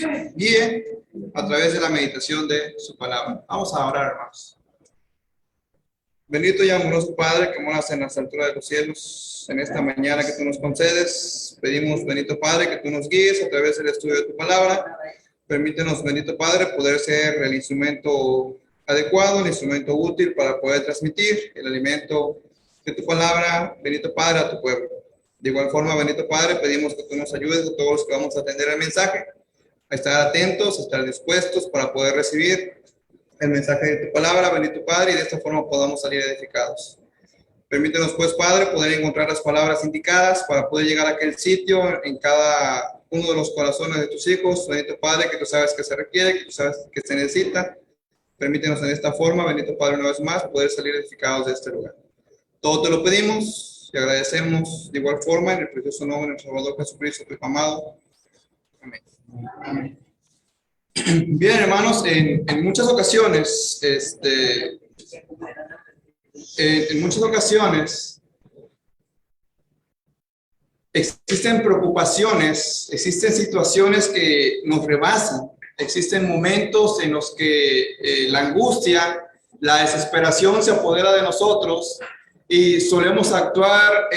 nos guíe a través de la meditación de su palabra. Vamos a orar, hermanos. Bendito y amoroso Padre, que moras en las alturas de los cielos, en esta mañana que tú nos concedes, pedimos, bendito Padre, que tú nos guíes a través del estudio de tu palabra. Permítenos, bendito Padre, poder ser el instrumento adecuado, el instrumento útil para poder transmitir el alimento de tu palabra, bendito Padre, a tu pueblo. De igual forma, bendito Padre, pedimos que tú nos ayudes a todos los que vamos a atender el mensaje, a estar atentos, a estar dispuestos para poder recibir el mensaje de tu palabra, bendito Padre, y de esta forma podamos salir edificados. Permítenos, pues, Padre, poder encontrar las palabras indicadas para poder llegar a aquel sitio en cada uno de los corazones de tus hijos, bendito Padre, que tú sabes que se requiere, que tú sabes que se necesita. Permítenos en esta forma, bendito Padre, una vez más, poder salir edificados de este lugar. Todo te lo pedimos y agradecemos de igual forma en el precioso nombre de nuestro Salvador Jesucristo, tu Hijo amado. Amén. Amén. Bien, hermanos, en muchas ocasiones, existen preocupaciones, existen situaciones que nos rebasan, existen momentos en los que la angustia, la desesperación se apodera de nosotros y solemos actuar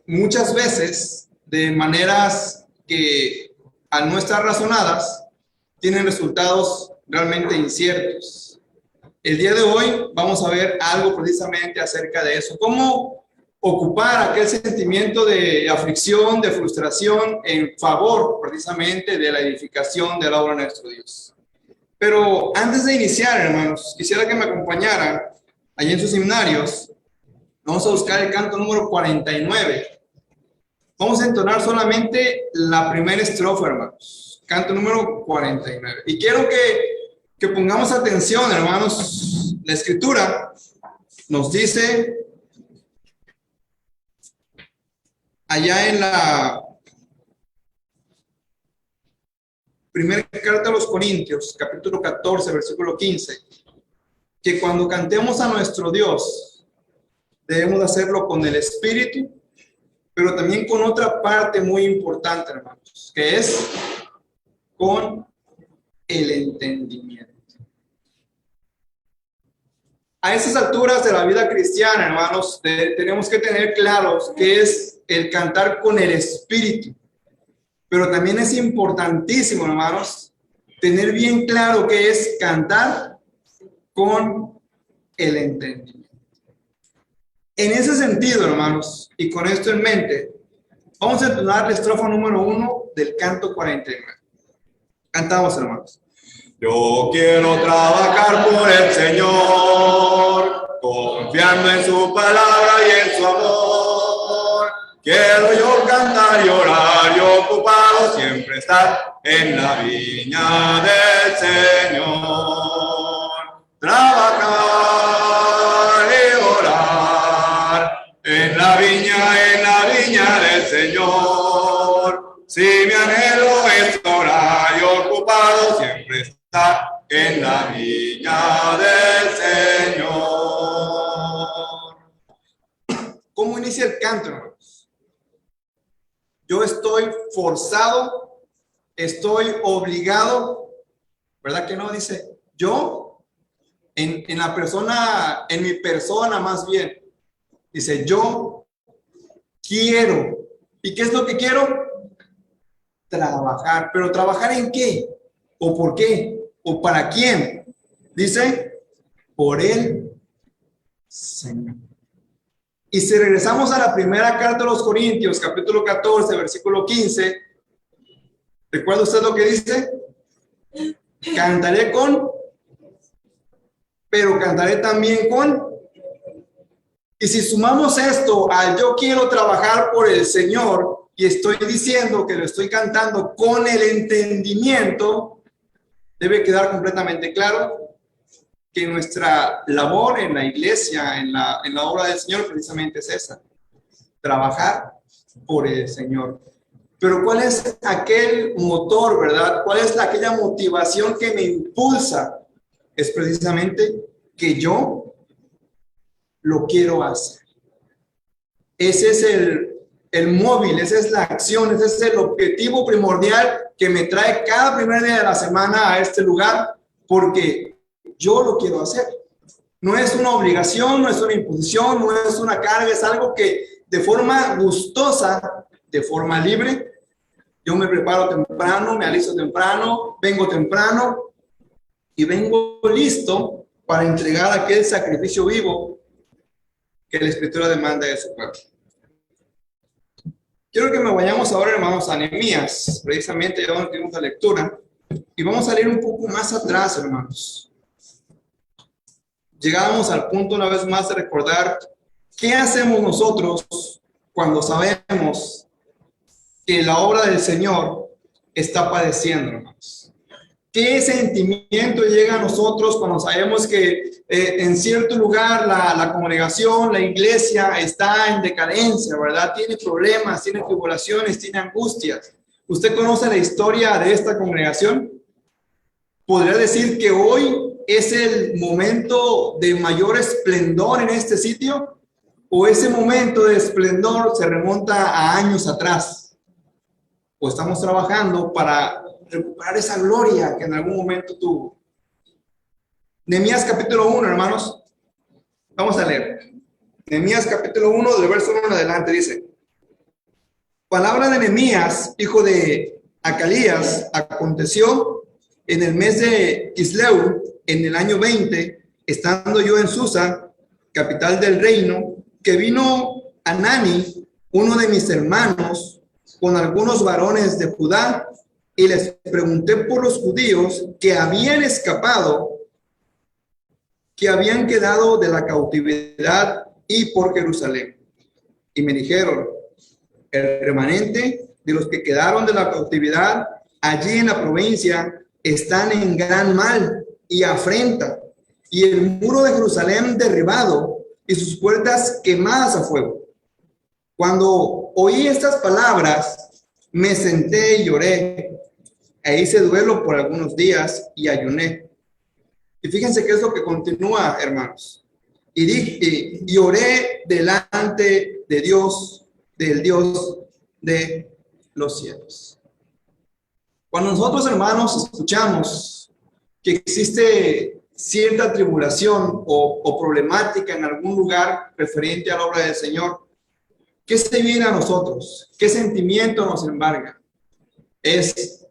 muchas veces de maneras que, al no estar razonadas, tienen resultados realmente inciertos. El día de hoy vamos a ver algo precisamente acerca de eso. ¿Cómo ocupar aquel sentimiento de aflicción, de frustración en favor precisamente de la edificación de la obra de nuestro Dios? Pero antes de iniciar, hermanos, quisiera que me acompañaran allí en sus seminarios. Vamos a buscar el canto número 49. Vamos a entonar solamente la primera estrofa, hermanos. Canto número 49. Y quiero que pongamos atención, hermanos. La escritura nos dice allá en la primera carta a los Corintios, capítulo 14, versículo 15, que cuando cantemos a nuestro Dios, debemos hacerlo con el Espíritu, pero también con otra parte muy importante, hermanos, que es con el entendimiento. A esas alturas de la vida cristiana, hermanos, tenemos que tener claros qué es el cantar con el Espíritu. Pero también es importantísimo, hermanos, tener bien claro qué es cantar con el entendimiento. En ese sentido, hermanos, y con esto en mente, vamos a entonar la estrofa número 1 del canto 49. Cantamos, hermanos. Yo quiero trabajar por el Señor, confiando en su palabra y en su amor. Quiero yo cantar y orar y ocupado siempre estar en la viña del Señor. Trabajar y orar en la viña del Señor. Si mi anhelo es orar y ocupado siempre estar en la viña del Señor. ¿Cómo inicia el canto, hermanos? Yo estoy forzado, estoy obligado, ¿verdad que no? Dice, yo, en la persona, en mi persona más bien, dice, yo quiero. ¿Y qué es lo que quiero? Trabajar. ¿Pero trabajar en qué? ¿O por qué? ¿O para quién? Dice, por el Señor. Y si regresamos a la primera carta a los Corintios, capítulo 14, versículo 15, ¿recuerda usted lo que dice? Cantaré con, pero cantaré también con. Y si sumamos esto al yo quiero trabajar por el Señor y estoy diciendo que lo estoy cantando con el entendimiento, debe quedar completamente claro que nuestra labor en la iglesia, en la obra del Señor, precisamente es esa: trabajar por el Señor. Pero ¿cuál es aquel motor, verdad? ¿Cuál es aquella motivación que me impulsa? Es precisamente que yo lo quiero hacer. Ese es el móvil, esa es la acción, ese es el objetivo primordial que me trae cada primer día de la semana a este lugar, porque yo lo quiero hacer. No es una obligación, no es una imposición, no es una carga, es algo que de forma gustosa, de forma libre, yo me preparo temprano, me alisto temprano, vengo temprano y vengo listo para entregar aquel sacrificio vivo que la Escritura demanda de su pueblo. Quiero que me vayamos ahora, hermanos, a Nehemías, precisamente ya donde tenemos la lectura, y vamos a ir un poco más atrás, hermanos. Llegábamos al punto una vez más de recordar qué hacemos nosotros cuando sabemos que la obra del Señor está padeciendo, hermanos. ¿Qué sentimiento llega a nosotros cuando sabemos que en cierto lugar la congregación, la iglesia está en decadencia, ¿verdad? Tiene problemas, tiene tribulaciones, tiene angustias. ¿Usted conoce la historia de esta congregación? ¿Podría decir que hoy es el momento de mayor esplendor en este sitio? ¿O ese momento de esplendor se remonta a años atrás? ¿O estamos trabajando para recuperar esa gloria que en algún momento tuvo? Nehemías capítulo 1, hermanos. Vamos a leer. Nehemías capítulo 1, del verso 1 en adelante, dice: palabra de Nehemías, hijo de Acalías, aconteció en el mes de Kisleu, en el año 20, estando yo en Susa, capital del reino, que vino Anani, uno de mis hermanos, con algunos varones de Judá, y les pregunté por los judíos que habían escapado, que habían quedado de la cautividad, y por Jerusalén. Y me dijeron: el remanente de los que quedaron de la cautividad allí en la provincia están en gran mal y afrenta, y el muro de Jerusalén derribado y sus puertas quemadas a fuego. Cuando oí estas palabras, me senté y lloré, e hice duelo por algunos días y ayuné. Y fíjense qué es lo que continúa, hermanos. Y dije, y oré delante de Dios, del Dios de los cielos. Cuando nosotros, hermanos, escuchamos que existe cierta tribulación o problemática en algún lugar referente a la obra del Señor, ¿qué se viene a nosotros? ¿Qué sentimiento nos embarga? Es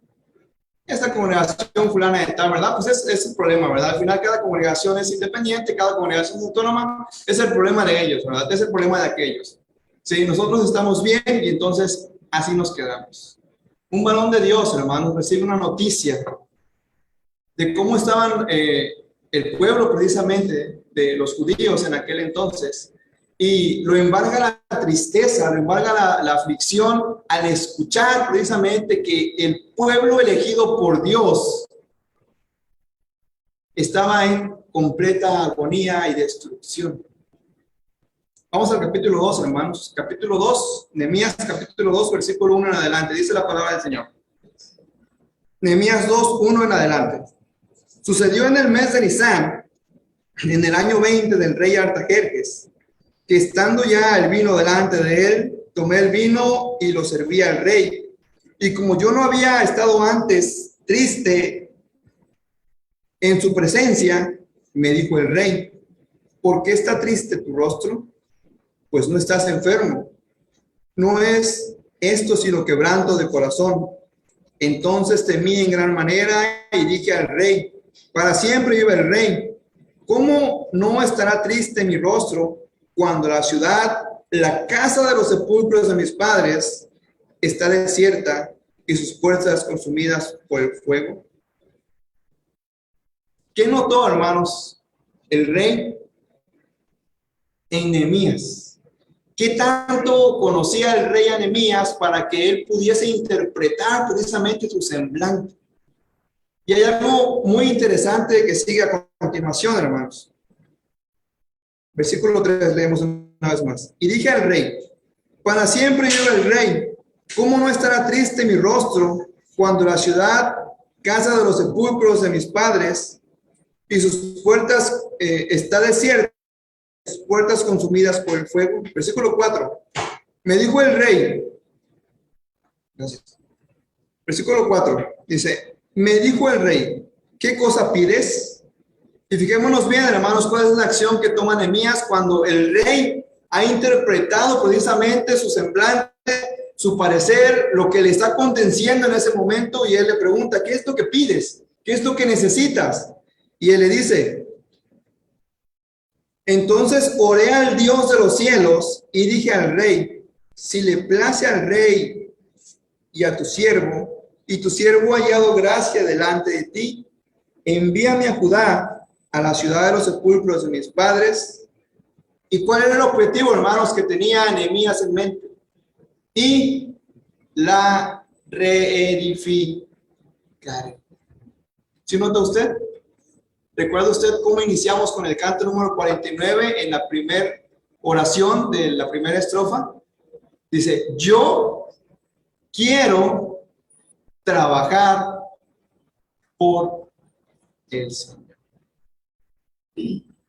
esta congregación fulana de tal, ¿verdad? Pues es el problema, ¿verdad? Al final cada congregación es independiente, cada congregación es autónoma, es el problema de ellos, ¿verdad? Es el problema de aquellos. Sí, nosotros estamos bien y entonces así nos quedamos. Un varón de Dios, hermanos, recibe una noticia de cómo estaban el pueblo precisamente de los judíos en aquel entonces, y lo embarga la tristeza, lo embarga la aflicción al escuchar precisamente que el pueblo elegido por Dios estaba en completa agonía y destrucción. Vamos al capítulo 2, hermanos. Capítulo 2, Nehemías capítulo 2, versículo 1 en adelante. Dice la palabra del Señor. Nehemías 2, 1 en adelante. Sucedió en el mes de Nisan, en el año 20 del rey Artajerjes, que estando ya el vino delante de él, tomé el vino y lo serví al rey. Y como yo no había estado antes triste en su presencia, me dijo el rey: ¿por qué está triste tu rostro? Pues no estás enfermo. No es esto sino quebranto de corazón. Entonces temí en gran manera y dije al rey: para siempre vive el rey. ¿Cómo no estará triste mi rostro cuando la ciudad, la casa de los sepulcros de mis padres, está desierta y sus puertas consumidas por el fuego? ¿Qué notó, hermanos, el rey en Nehemías? ¿Qué tanto conocía el rey a Nehemías para que él pudiese interpretar precisamente su semblante? Y hay algo muy interesante que sigue a continuación, hermanos. Versículo 3, leemos una vez más. Y dije al rey: para siempre vive el rey. ¿Cómo no estará triste mi rostro cuando la ciudad, casa de los sepulcros de mis padres, y sus puertas está desierta, sus puertas consumidas por el fuego? Versículo 4. Me dijo el rey, gracias. Versículo 4, dice, me dijo el rey, ¿qué cosa pides? Y fijémonos bien, hermanos, cuál es la acción que toma Nehemías cuando el rey ha interpretado precisamente su semblante, su parecer, lo que le está aconteciendo en ese momento, y él le pregunta, ¿qué es lo que pides? ¿Qué es lo que necesitas? Y él le dice, entonces oré al Dios de los cielos y dije al rey, si le place al rey y a tu siervo, y tu siervo ha hallado gracia delante de ti, envíame a Judá, a la ciudad de los sepulcros de mis padres. ¿Y cuál era el objetivo, hermanos, que tenía Nehemías en mente? Y la reedificaré. ¿Sí nota usted? ¿Recuerda usted cómo iniciamos con el canto número 49 en la primera oración de la primera estrofa? Dice, yo quiero trabajar por el Señor.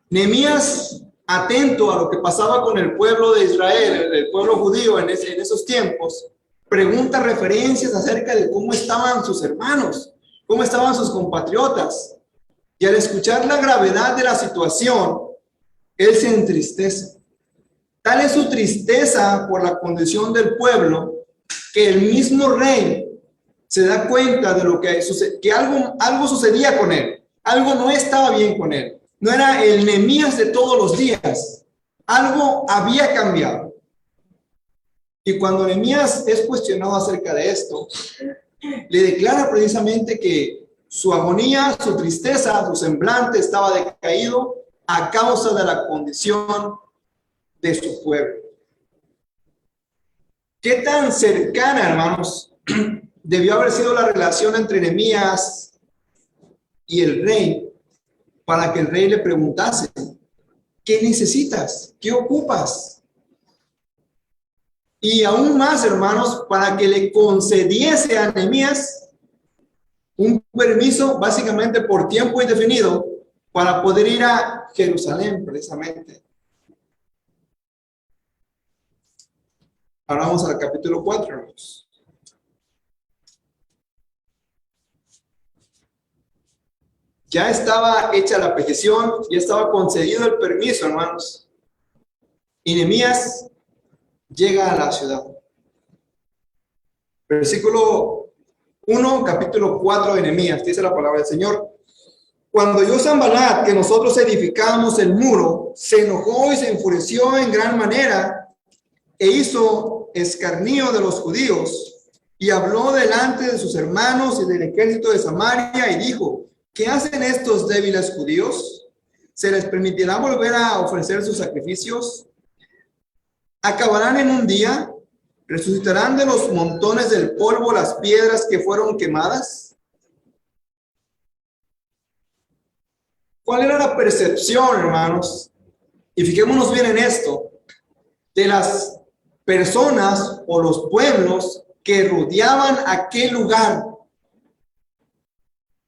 Nehemías, atento a lo que pasaba con el pueblo de Israel, el pueblo judío en esos tiempos, pregunta referencias acerca de cómo estaban sus hermanos, cómo estaban sus compatriotas. Y al escuchar la gravedad de la situación, él se entristece. Tal es su tristeza por la condición del pueblo, que el mismo rey se da cuenta de lo que algo sucedía con él. Algo no estaba bien con él. No era el Nehemías de todos los días. Algo había cambiado. Y cuando Nehemías es cuestionado acerca de esto, le declara precisamente que su agonía, su tristeza, su semblante estaba decaído a causa de la condición de su pueblo. ¿Qué tan cercana, hermanos, debió haber sido la relación entre Nehemías y el rey para que el rey le preguntase, ¿qué necesitas? ¿Qué ocupas? Y aún más, hermanos, para que le concediese a Nehemías un permiso básicamente por tiempo indefinido para poder ir a Jerusalén precisamente. Ahora vamos al capítulo 4, hermanos. Ya estaba hecha la petición, ya estaba concedido el permiso, hermanos. Y Nehemías llega a la ciudad. Versículo 1, capítulo 4 de Nehemías, dice la palabra del Señor. Cuando oyó Sanballat que nosotros edificábamos el muro, se enojó y se enfureció en gran manera e hizo escarnio de los judíos y habló delante de sus hermanos y del ejército de Samaria y dijo, ¿qué hacen estos débiles judíos? ¿Se les permitirá volver a ofrecer sus sacrificios? ¿Acabarán en un día? ¿Resucitarán de los montones del polvo las piedras que fueron quemadas? ¿Cuál era la percepción, hermanos? Y fijémonos bien en esto, de las personas o los pueblos que rodeaban aquel lugar.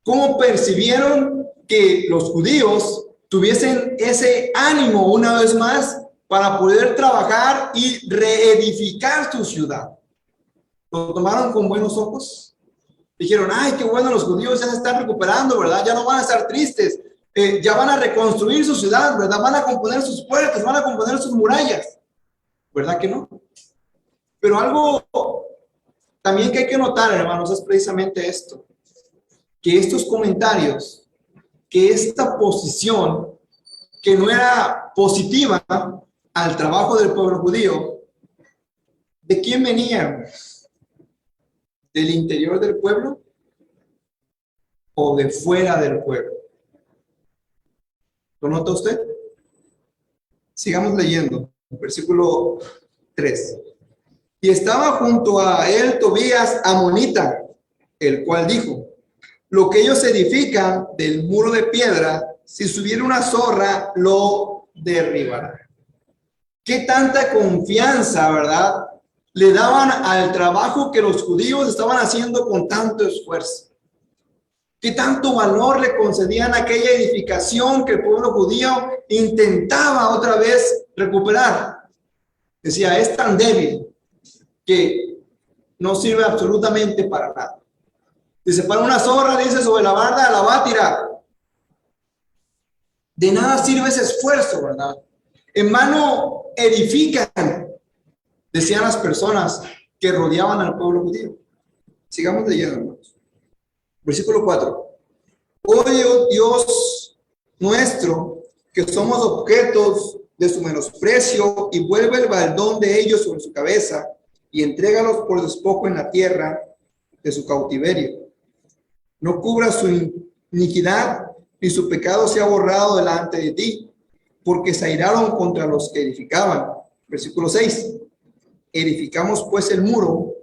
¿Cómo percibieron que los judíos tuviesen ese ánimo una vez más para poder trabajar y reedificar su ciudad? ¿Lo tomaron con buenos ojos? Dijeron, ay, qué bueno, los judíos ya se están recuperando, ¿verdad? Ya no van a estar tristes, ya van a reconstruir su ciudad, ¿verdad? Van a componer sus puertas, van a componer sus murallas. ¿Verdad que no? Pero algo también que hay que notar, hermanos, es precisamente esto. Que estos comentarios, que esta posición, que no era positiva al trabajo del pueblo judío, ¿de quién venía? ¿Del interior del pueblo o de fuera del pueblo? ¿Lo nota usted? Sigamos leyendo. Versículo 3. Y estaba junto a él Tobías amonita, el cual dijo, lo que ellos edifican del muro de piedra, si subiera una zorra, lo derribará. ¿Qué tanta confianza, verdad, le daban al trabajo que los judíos estaban haciendo con tanto esfuerzo? ¿Qué tanto valor le concedían a aquella edificación que el pueblo judío intentaba otra vez recuperar? Decía, es tan débil, que no sirve absolutamente para nada. Dice, para una zorra, dice, sobre la barda la va a tirar. De nada sirve ese esfuerzo, ¿verdad? En vano edifican, decían las personas que rodeaban al pueblo judío. Sigamos leyendo, hermanos. Versículo 4. Oye, oh Dios nuestro, que somos objetos de su menosprecio, y vuelve el baldón de ellos sobre su cabeza, y entrégalos por despojo en la tierra de su cautiverio. No cubra su iniquidad, ni su pecado sea borrado delante de ti, porque se airaron contra los que edificaban. Versículo 6. Edificamos pues el muro,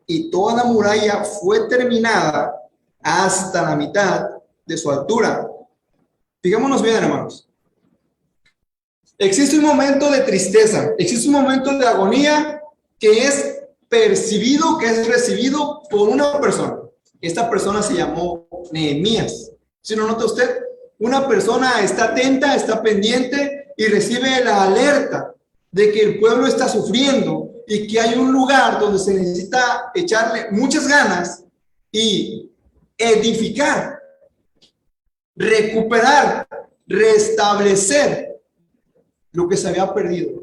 y toda la muralla fue terminada hasta la mitad de su altura. Fijémonos bien, hermanos. Existe un momento de tristeza, existe un momento de agonía que es percibido, que es recibido por una persona. Esta persona se llamó Nehemías. ¿Sí lo nota usted? Una persona está atenta, está pendiente y recibe la alerta de que el pueblo está sufriendo y que hay un lugar donde se necesita echarle muchas ganas y edificar, recuperar, restablecer lo que se había perdido.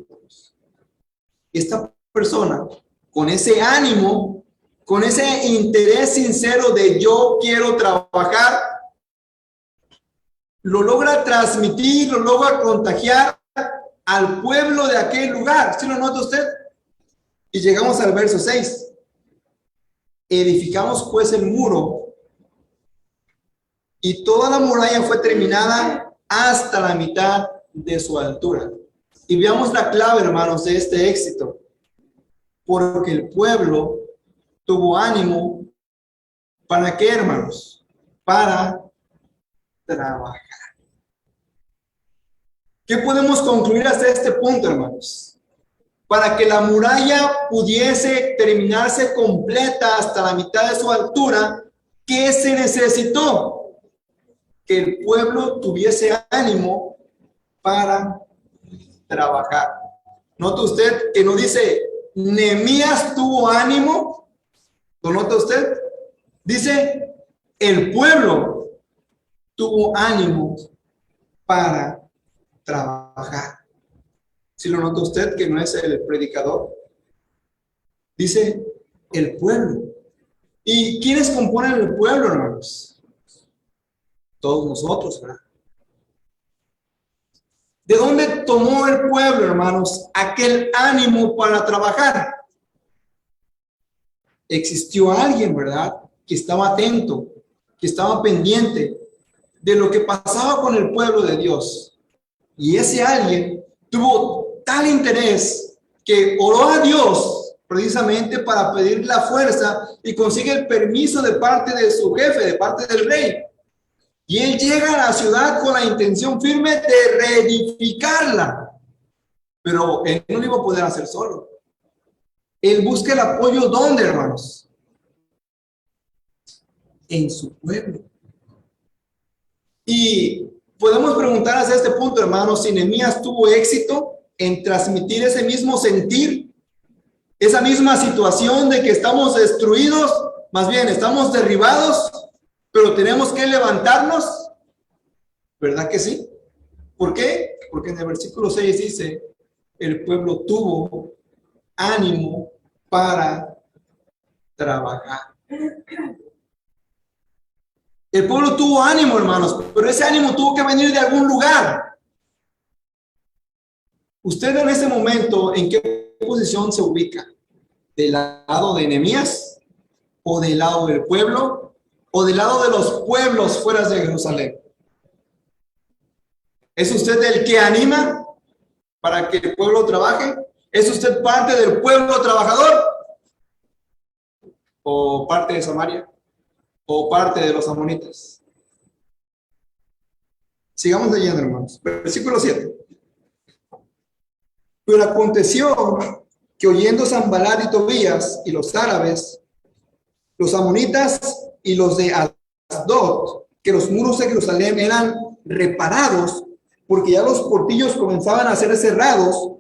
Esta persona, con ese ánimo, con ese interés sincero de yo quiero trabajar, lo logra transmitir, lo logra contagiar al pueblo de aquel lugar. ¿Sí lo nota usted? Y llegamos al verso 6. Edificamos pues el muro, y toda la muralla fue terminada hasta la mitad de su altura. Y veamos la clave, hermanos, de este éxito. Porque el pueblo tuvo ánimo. ¿Para qué, hermanos? Para trabajar. ¿Qué podemos concluir hasta este punto, hermanos? Para que la muralla pudiese terminarse completa hasta la mitad de su altura, ¿qué se necesitó? Que el pueblo tuviese ánimo para trabajar. ¿Nota usted que no dice Nehemías tuvo ánimo? ¿Lo nota usted? Dice el pueblo tuvo ánimo para trabajar. ¿Sí lo nota usted que no es el predicador? Dice el pueblo. ¿Y quiénes componen el pueblo, hermanos? Todos nosotros, ¿verdad? ¿De dónde tomó el pueblo, hermanos, aquel ánimo para trabajar? Existió alguien, ¿verdad?, que estaba atento, que estaba pendiente de lo que pasaba con el pueblo de Dios. Y ese alguien tuvo tal interés que oró a Dios precisamente para pedir la fuerza y consigue el permiso de parte de su jefe, de parte del rey. Y él llega a la ciudad con la intención firme de reedificarla. Pero él no lo iba a poder hacer solo. Él busca el apoyo, ¿dónde, hermanos? En su pueblo. Y podemos preguntar hasta este punto, hermanos, si Nehemías tuvo éxito en transmitir ese mismo sentir, esa misma situación de que estamos destruidos, más bien estamos derribados, pero tenemos que levantarnos. ¿Verdad que sí? ¿Por qué? Porque en el versículo 6 dice, el pueblo tuvo ánimo para trabajar. El pueblo tuvo ánimo, hermanos, pero ese ánimo tuvo que venir de algún lugar. ¿Usted en este momento en qué posición se ubica? ¿Del lado de Nehemías? ¿O del lado del pueblo? ¿O del lado de los pueblos fuera de Jerusalén? ¿Es usted el que anima para que el pueblo trabaje? ¿Es usted parte del pueblo trabajador? ¿O parte de Samaria? ¿O parte de los amonitas? Sigamos leyendo, hermanos. Versículo 7. Pero aconteció que oyendo Sanballat y Tobías y los árabes, los amonitas y los de Asdod, que los muros de Jerusalén eran reparados, porque ya los portillos comenzaban a ser cerrados,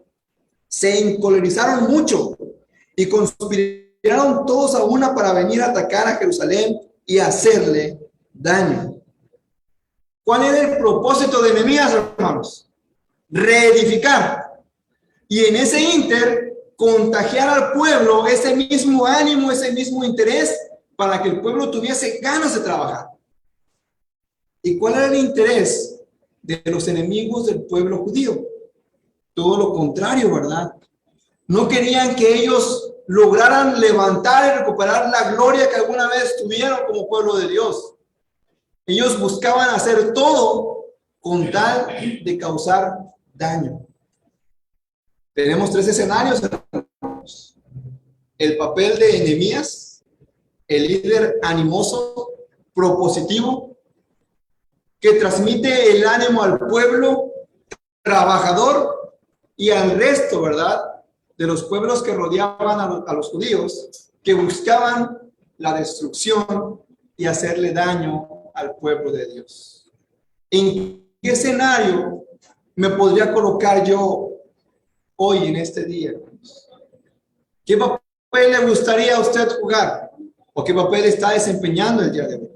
se encolerizaron mucho y conspiraron todos a una para venir a atacar a Jerusalén y hacerle daño. ¿Cuál era el propósito de Nehemías, hermanos? Reedificar. Y en ese ínter, contagiar al pueblo ese mismo ánimo, ese mismo interés, para que el pueblo tuviese ganas de trabajar. ¿Y cuál era el interés de los enemigos del pueblo judío? Todo lo contrario, ¿verdad? No querían que ellos lograran levantar y recuperar la gloria que alguna vez tuvieron como pueblo de Dios. Ellos buscaban hacer todo con tal de causar daño. Tenemos tres escenarios. El papel de Nehemías, el líder animoso, propositivo, que transmite el ánimo al pueblo trabajador y al resto, ¿verdad?, de los pueblos que rodeaban a los judíos, que buscaban la destrucción y hacerle daño al pueblo de Dios. ¿En qué escenario me podría colocar yo hoy en este día? ¿Qué papel le gustaría a usted jugar? ¿O qué papel está desempeñando el día de hoy?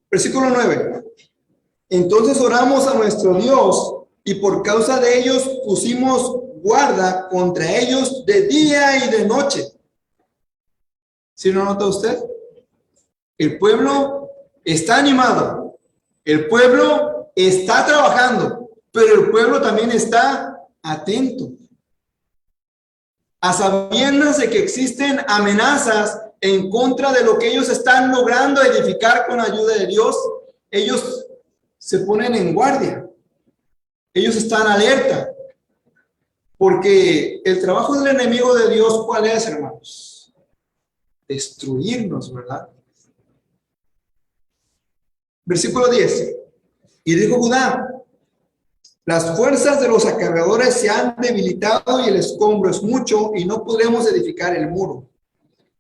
Versículo 9. Entonces oramos a nuestro Dios y por causa de ellos pusimos guarda contra ellos de día y de noche. ¿Sí lo nota usted? El pueblo está animado, el pueblo está trabajando, pero el pueblo también está atento. A sabiendas de que existen amenazas en contra de lo que ellos están logrando edificar con ayuda de Dios, ellos se ponen en guardia. Ellos están alerta. Porque el trabajo del enemigo de Dios, ¿cuál es, hermanos? Destruirnos, ¿verdad? Versículo 10. Y dijo Judá: las fuerzas de los acarreadores se han debilitado y el escombro es mucho y no podremos edificar el muro.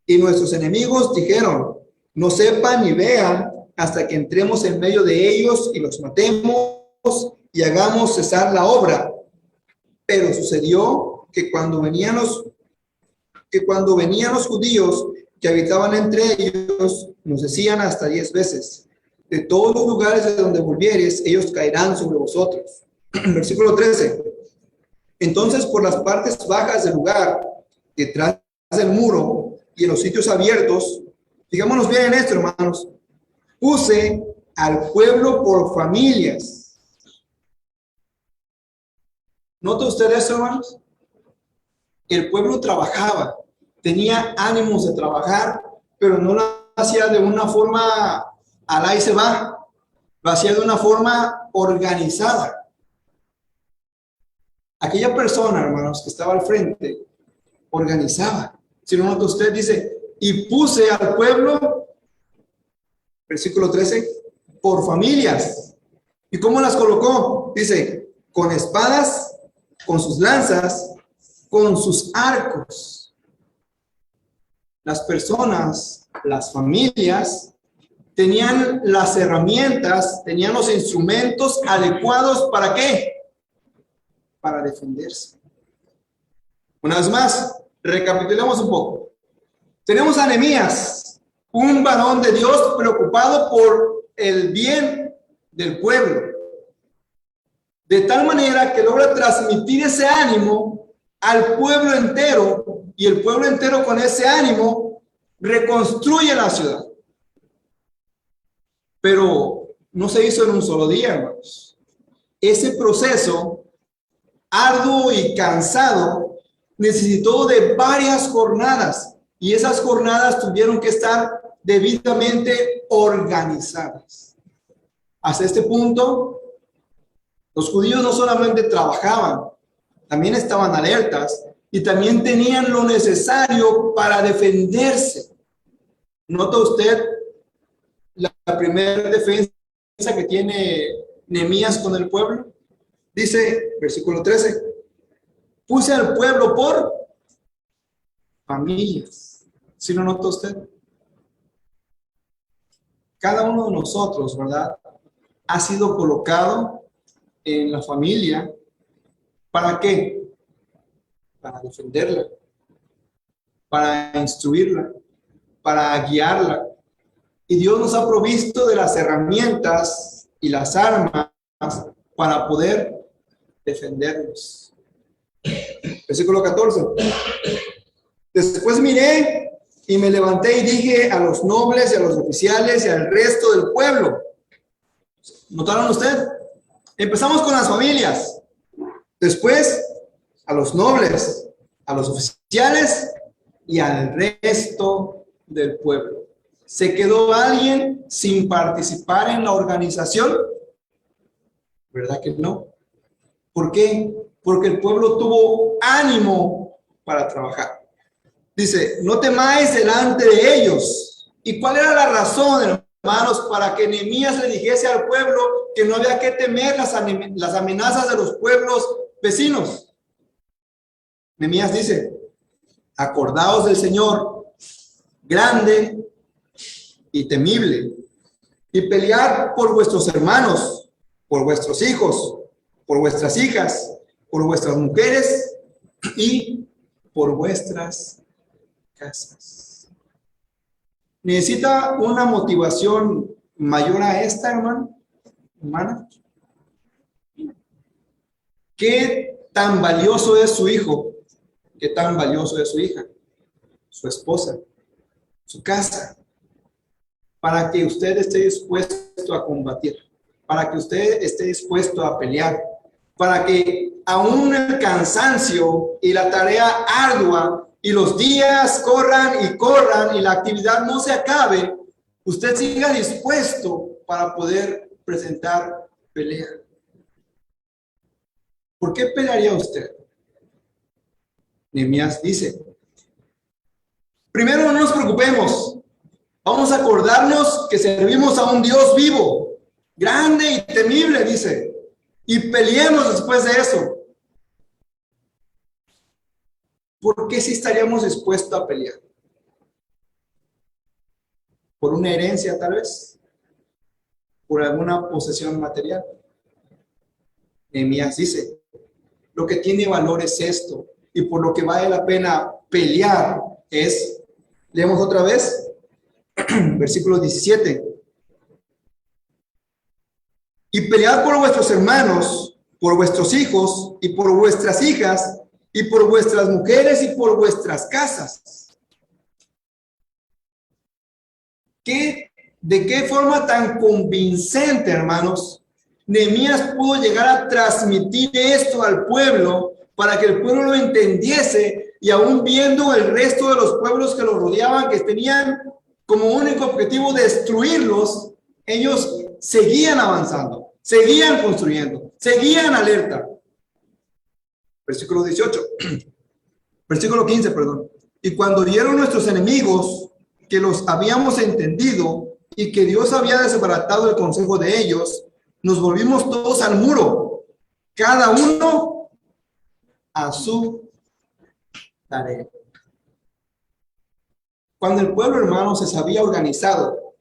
Y nuestros enemigos dijeron: no sepan ni vean hasta que entremos en medio de ellos y los matemos y hagamos cesar la obra. Pero sucedió que cuando venían los judíos que habitaban entre ellos, nos decían hasta 10 veces: de todos los lugares de donde volvieres, ellos caerán sobre vosotros. Versículo 13. Entonces, por las partes bajas del lugar, detrás del muro y en los sitios abiertos, fijámonos bien en esto, hermanos, puse al pueblo por familias. ¿Nota usted eso, hermanos? El pueblo trabajaba, tenía ánimos de trabajar, pero no lo hacía de una forma al ahí se va, lo hacía de una forma organizada. Aquella persona, hermanos, que estaba al frente, organizaba. Si no nota usted, dice: y puse al pueblo, versículo 13, por familias. ¿Y cómo las colocó? Dice: con espadas, con sus lanzas, con sus arcos. Las personas, las familias, tenían las herramientas, tenían los instrumentos adecuados. ¿Para qué? Para defenderse. Una vez más, recapitulemos un poco. Tenemos a Nehemías, un varón de Dios preocupado por el bien del pueblo, de tal manera que logra transmitir ese ánimo al pueblo entero, y el pueblo entero con ese ánimo reconstruye la ciudad. Pero no se hizo en un solo día, hermanos. Ese proceso arduo y cansado necesitó de varias jornadas, y esas jornadas tuvieron que estar debidamente organizadas. Hasta este punto, los judíos no solamente trabajaban, también estaban alertas y también tenían lo necesario para defenderse. ¿Nota usted la primera defensa que tiene Nehemías con el pueblo? Dice, versículo 13, puse al pueblo por familias. ¿Sí lo nota usted? Cada uno de nosotros, ¿verdad?, ha sido colocado en la familia. ¿Para qué? Para defenderla. para instruirla, para guiarla. Y Dios nos ha provisto de las herramientas y las armas para poder defendernos. Versículo 14. Después miré y me levanté y dije a los nobles y a los oficiales y al resto del pueblo. ¿Notaron usted? Empezamos con las familias. Después a los nobles, a los oficiales y al resto del pueblo. ¿Se quedó alguien sin participar en la organización? ¿Verdad que no? ¿Por qué? Porque el pueblo tuvo ánimo para trabajar. Dice, no temáis delante de ellos. ¿Y cuál era la razón, hermanos, para que Nehemías le dijese al pueblo que no había que temer las amenazas de los pueblos vecinos? Nehemías dice, acordaos del Señor, grande y temible, y pelead por vuestros hermanos, por vuestros hijos, por vuestras hijas, por vuestras mujeres y por vuestras casas. ¿Necesita una motivación mayor a esta, hermana? ¿Qué tan valioso es su hijo? ¿Qué tan valioso es su hija? Su esposa, su casa, para que usted esté dispuesto a combatir, para que usted esté dispuesto a pelear, para que aún el cansancio y la tarea ardua y los días corran y la actividad no se acabe, usted siga dispuesto para poder presentar pelea. ¿Por qué pelearía usted? Nehemías dice, primero no nos preocupemos, vamos a acordarnos que servimos a un Dios vivo, grande y temible, dice, y peleemos después de eso. ¿Por qué si estaríamos dispuestos a pelear? ¿Por una herencia tal vez? ¿Por alguna posesión material? Nehemías dice, lo que tiene valor es esto, y por lo que vale la pena pelear es, leemos otra vez, versículo 17. Y pelead por vuestros hermanos, por vuestros hijos y por vuestras hijas y por vuestras mujeres y por vuestras casas. ¿De qué forma tan convincente, hermanos, Nehemías pudo llegar a transmitir esto al pueblo para que el pueblo lo entendiese, y aún viendo el resto de los pueblos que lo rodeaban, que tenían como único objetivo destruirlos, ellos seguían avanzando, seguían construyendo, seguían alerta? Versículo 18, versículo 15, perdón. Y cuando vieron nuestros enemigos que los habíamos entendido y que Dios había desbaratado el consejo de ellos, nos volvimos todos al muro, cada uno a su tarea. Cuando el pueblo, hermano, se sabía organizado,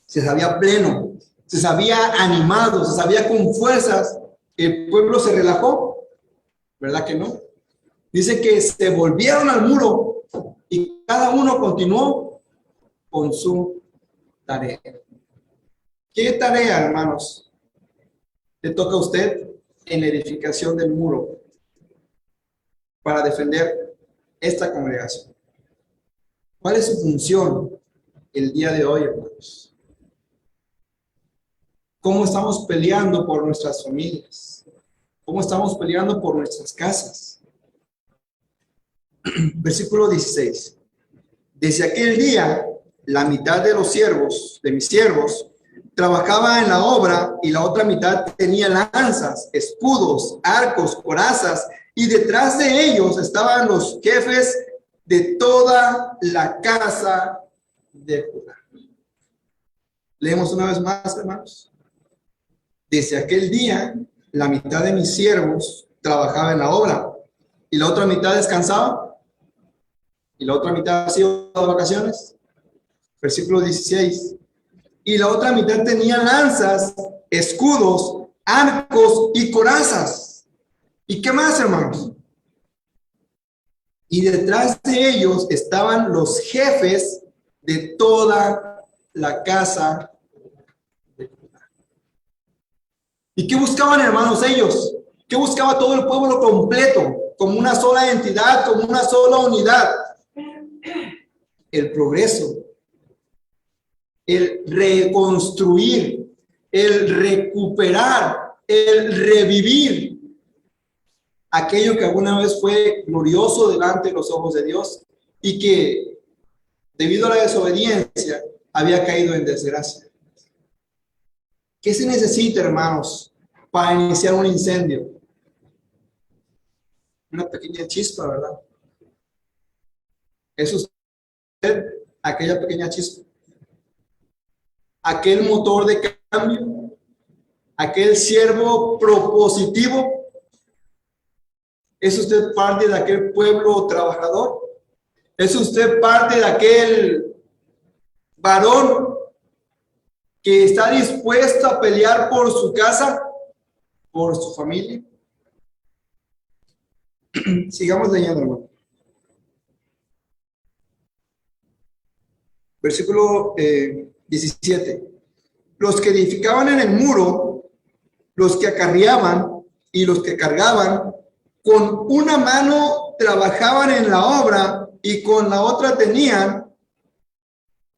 se sabía pleno, se sabía animado, se sabía con fuerzas, el pueblo se relajó, ¿verdad que no? Dice que se volvieron al muro y cada uno continuó con su tarea. ¿Qué tarea, hermanos, le toca a usted en la edificación del muro para defender esta congregación? ¿Cuál es su función el día de hoy, hermanos? ¿Cómo estamos peleando por nuestras familias? ¿Cómo estamos peleando por nuestras casas? Versículo 16. Desde aquel día, la mitad de los siervos, de mis siervos, trabajaba en la obra y la otra mitad tenía lanzas, escudos, arcos, corazas, y detrás de ellos estaban los jefes de toda la casa de Judá. Leemos una vez más, hermanos. Desde aquel día, la mitad de mis siervos trabajaba en la obra y la otra mitad descansaba, y la otra mitad se iba de vacaciones. Versículo 16. Y la otra mitad tenía lanzas, escudos, arcos y corazas. ¿Y qué más, hermanos? Y detrás de ellos estaban los jefes de toda la casa de Judá. ¿Y qué buscaban, hermanos, ellos? ¿Qué buscaba todo el pueblo completo? Como una sola entidad, como una sola unidad. El progreso, el reconstruir, el recuperar, el revivir aquello que alguna vez fue glorioso delante de los ojos de Dios y que debido a la desobediencia había caído en desgracia. ¿Qué se necesita, hermanos, para iniciar un incendio? Una pequeña chispa, ¿verdad? Es usted aquella pequeña chispa, aquel motor de cambio, aquel siervo propositivo. ¿Es usted parte de aquel pueblo trabajador? ¿Es usted parte de aquel varón que está dispuesto a pelear por su casa, por su familia? Sigamos leyendo, hermano. Versículo 17. Los que edificaban en el muro, los que acarreaban y los que cargaban, con una mano trabajaban en la obra y con la otra tenían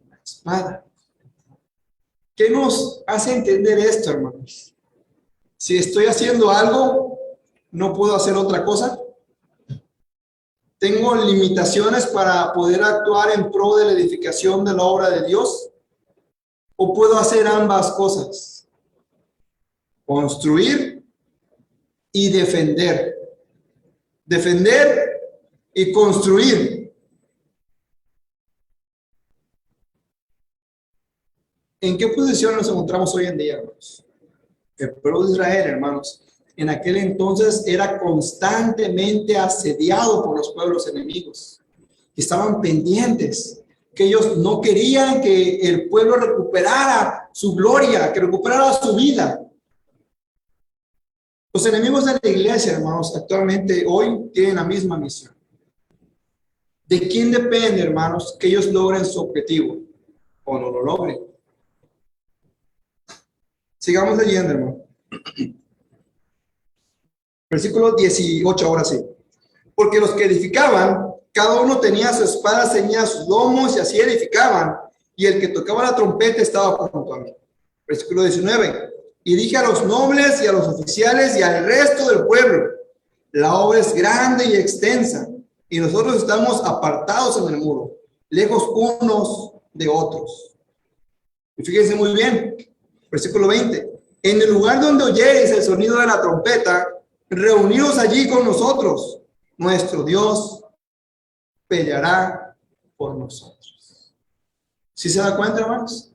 la espada. ¿Qué nos hace entender esto, hermanos? Si estoy haciendo algo, ¿no puedo hacer otra cosa? ¿Tengo limitaciones para poder actuar en pro de la edificación de la obra de Dios? ¿O puedo hacer ambas cosas? Construir y defender. Defender y construir. ¿En qué posición nos encontramos hoy en día, hermanos? El pueblo de Israel, hermanos, en aquel entonces era constantemente asediado por los pueblos enemigos. Estaban pendientes, que ellos no querían que el pueblo recuperara su gloria, que recuperara su vida. Los enemigos de la iglesia, hermanos, actualmente hoy tienen la misma misión. ¿De quién depende, hermanos, que ellos logren su objetivo o no lo logren? Sigamos leyendo, hermano. Versículo 18, ahora sí. Porque los que edificaban, cada uno tenía su espada ceñida a sus lomos y así edificaban, y el que tocaba la trompeta estaba junto a mí. Versículo 19. Y dije a los nobles y a los oficiales y al resto del pueblo, la obra es grande y extensa, y nosotros estamos apartados en el muro, lejos unos de otros. Y fíjense muy bien, versículo 20. En el lugar donde oyereis el sonido de la trompeta, reunidos allí con nosotros, nuestro Dios peleará por nosotros. ¿Sí se da cuenta, hermanos?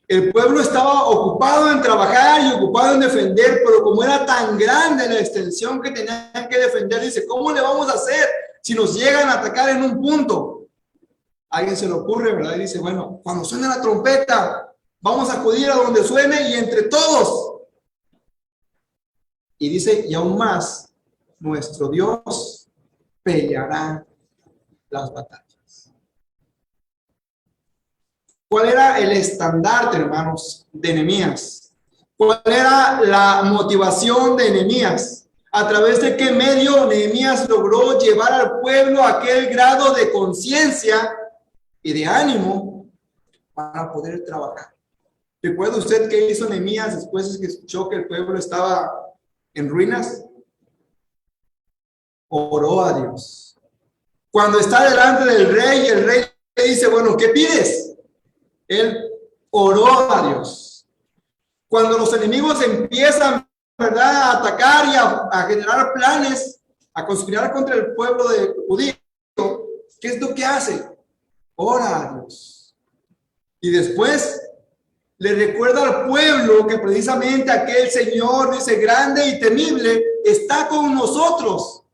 El pueblo estaba ocupado en trabajar y ocupado en defender, pero como era tan grande la extensión que tenían que defender, dice, ¿cómo le vamos a hacer si nos llegan a atacar en un punto? A alguien se le ocurre, ¿verdad? Y dice, bueno, cuando suene la trompeta, vamos a acudir a donde suene y entre todos. Y dice, y aún más, nuestro Dios peleará las batallas. ¿Cuál era el estandarte, hermanos, de Nehemías? ¿Cuál era la motivación de Nehemías? ¿A través de qué medio Nehemías logró llevar al pueblo a aquel grado de conciencia y de ánimo para poder trabajar? ¿Recuerda usted qué hizo Nehemías después de que escuchó que el pueblo estaba en ruinas? Oró a Dios. Cuando está delante del rey, el rey le dice, bueno, ¿qué pides? Él oró a Dios. Cuando los enemigos empiezan, ¿verdad?, a atacar y a generar planes, a conspirar contra el pueblo de judío, ¿qué es lo que hace? Ora a Dios. Y después le recuerda al pueblo que precisamente aquel Señor, dice, grande y temible, está con nosotros.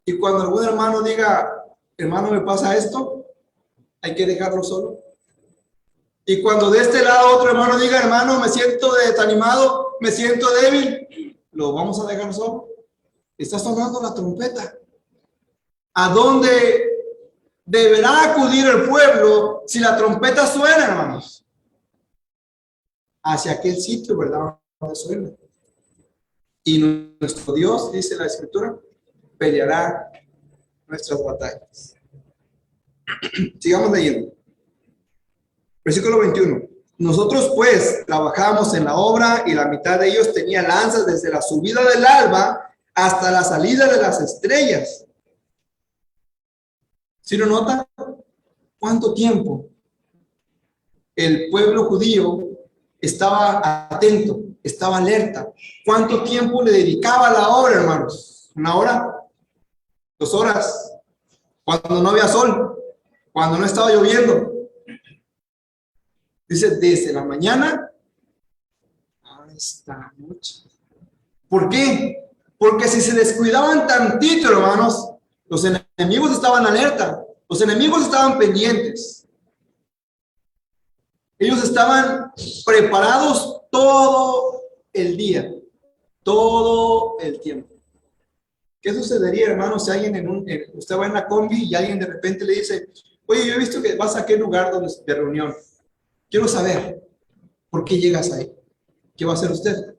Y cuando algún hermano diga, hermano, me pasa esto, hay que dejarlo solo. Y cuando de este lado otro hermano diga, hermano, me siento desanimado, me siento débil, lo vamos a dejar solo. Está sonando la trompeta. ¿A dónde deberá acudir el pueblo si la trompeta suena, hermanos? Hacia aquel sitio, ¿verdad? Donde suena. Y nuestro Dios, dice la Escritura, peleará nuestras batallas. Sigamos leyendo. Versículo 21. Nosotros pues trabajamos en la obra y la mitad de ellos tenía lanzas desde la subida del alba hasta la salida de las estrellas. ¿Sí lo nota? ¿Cuánto tiempo el pueblo judío estaba atento, estaba alerta? ¿Cuánto tiempo le dedicaba a la obra, hermanos? ¿1 hora? 2 horas. Cuando no había sol, cuando no estaba lloviendo. Dice, desde la mañana hasta la noche. ¿Por qué? Porque si se descuidaban tantito, hermanos, los enemigos estaban alerta, los enemigos estaban pendientes. Ellos estaban preparados todo el día, todo el tiempo. ¿Qué sucedería, hermanos, si alguien usted va en la combi y alguien de repente le dice, oye, yo he visto que vas a aquel lugar de reunión. Quiero saber por qué llegas ahí. ¿Qué va a hacer usted?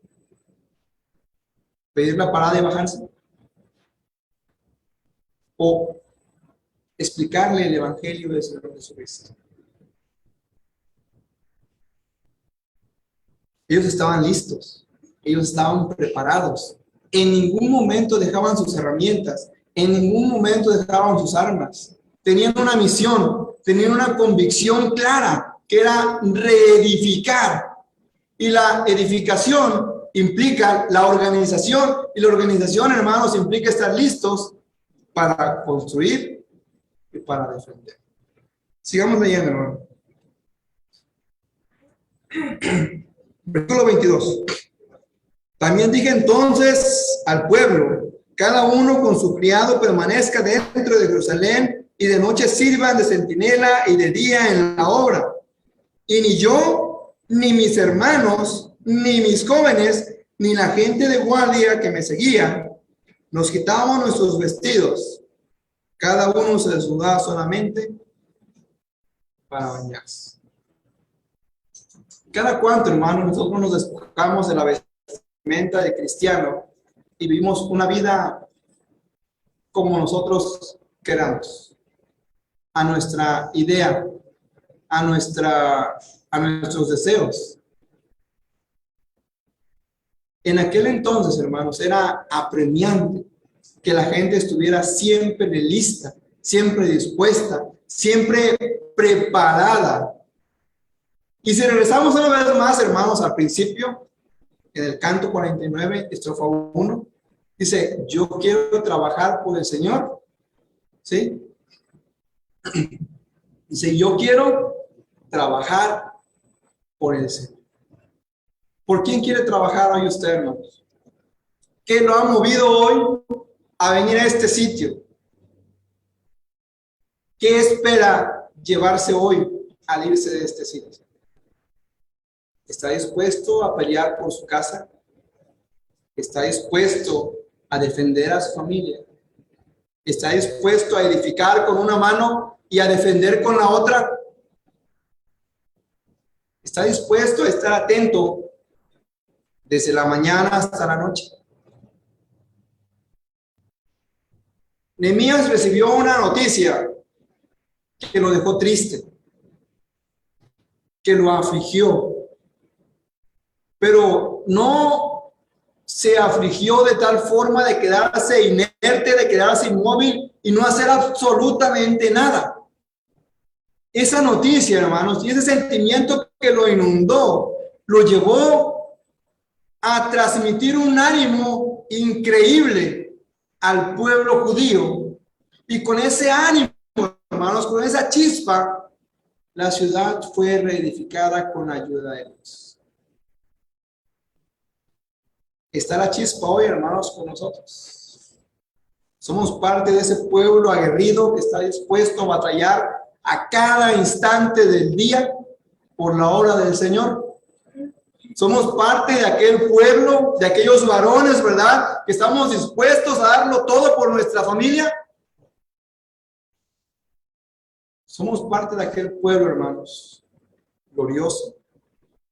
¿Pedir la parada y bajarse? ¿O explicarle el evangelio del Señor Jesucristo? Ellos estaban listos, ellos estaban preparados. En ningún momento dejaban sus herramientas, en ningún momento dejaban sus armas. Tenían una misión, tenían una convicción clara, que era reedificar. Y la edificación implica la organización, y la organización, hermanos, implica estar listos para construir y para defender. Sigamos leyendo, hermano. Versículo 22. También dije entonces al pueblo, cada uno con su criado permanezca dentro de Jerusalén, y de noche sirvan de centinela y de día en la obra. Y ni yo, ni mis hermanos, ni mis jóvenes, ni la gente de guardia que me seguía, nos quitábamos nuestros vestidos. Cada uno se desnudaba solamente para bañarse. Cada cuanto, hermano, nosotros nos despojamos de la vestimenta de cristiano y vivimos una vida como nosotros queramos, a nuestra idea, a nuestros deseos. En aquel entonces, hermanos, era apremiante que la gente estuviera siempre lista, siempre dispuesta, siempre preparada. Y si regresamos una vez más, hermanos, al principio, en el canto 49, estrofa 1, dice, yo quiero trabajar por el Señor, ¿sí? Dice, yo quiero trabajar por el Señor. ¿Por quién quiere trabajar hoy usted, hermanos? ¿Qué lo ha movido hoy a venir a este sitio? ¿Qué espera llevarse hoy al irse de este sitio? ¿Está dispuesto a pelear por su casa? ¿Está dispuesto a defender a su familia? ¿Está dispuesto a edificar con una mano y a defender con la otra? ¿Está dispuesto a estar atento desde la mañana hasta la noche? Nehemías recibió una noticia que lo dejó triste, que lo afligió, pero no se afligió de tal forma de quedarse inerte, de quedarse inmóvil y no hacer absolutamente nada. Esa noticia, hermanos, y ese sentimiento que lo inundó, lo llevó a transmitir un ánimo increíble al pueblo judío. Y con ese ánimo, hermanos, con esa chispa, la ciudad fue reedificada con la ayuda de Dios. Está la chispa hoy, hermanos, con nosotros. Somos parte de ese pueblo aguerrido que está dispuesto a batallar a cada instante del día por la obra del Señor. Somos parte de aquel pueblo, de aquellos varones, ¿verdad? Que estamos dispuestos a darlo todo por nuestra familia. Somos parte de aquel pueblo, hermanos, glorioso,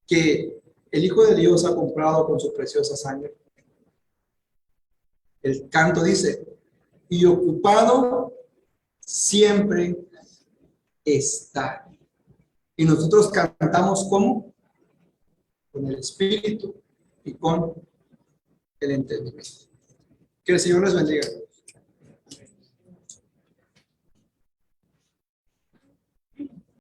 que el Hijo de Dios ha comprado con su preciosa sangre. El canto dice, y ocupado siempre está. Y nosotros cantamos ¿cómo? Con el Espíritu y con el entendimiento. Que el Señor les bendiga.